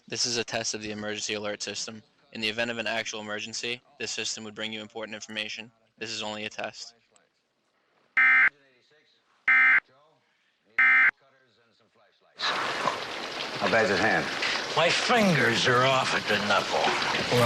This is a test of the emergency alert system. In the event of an actual emergency, this system would bring you important information. This is only a test. How bad's his hand? My fingers are off at the knuckle.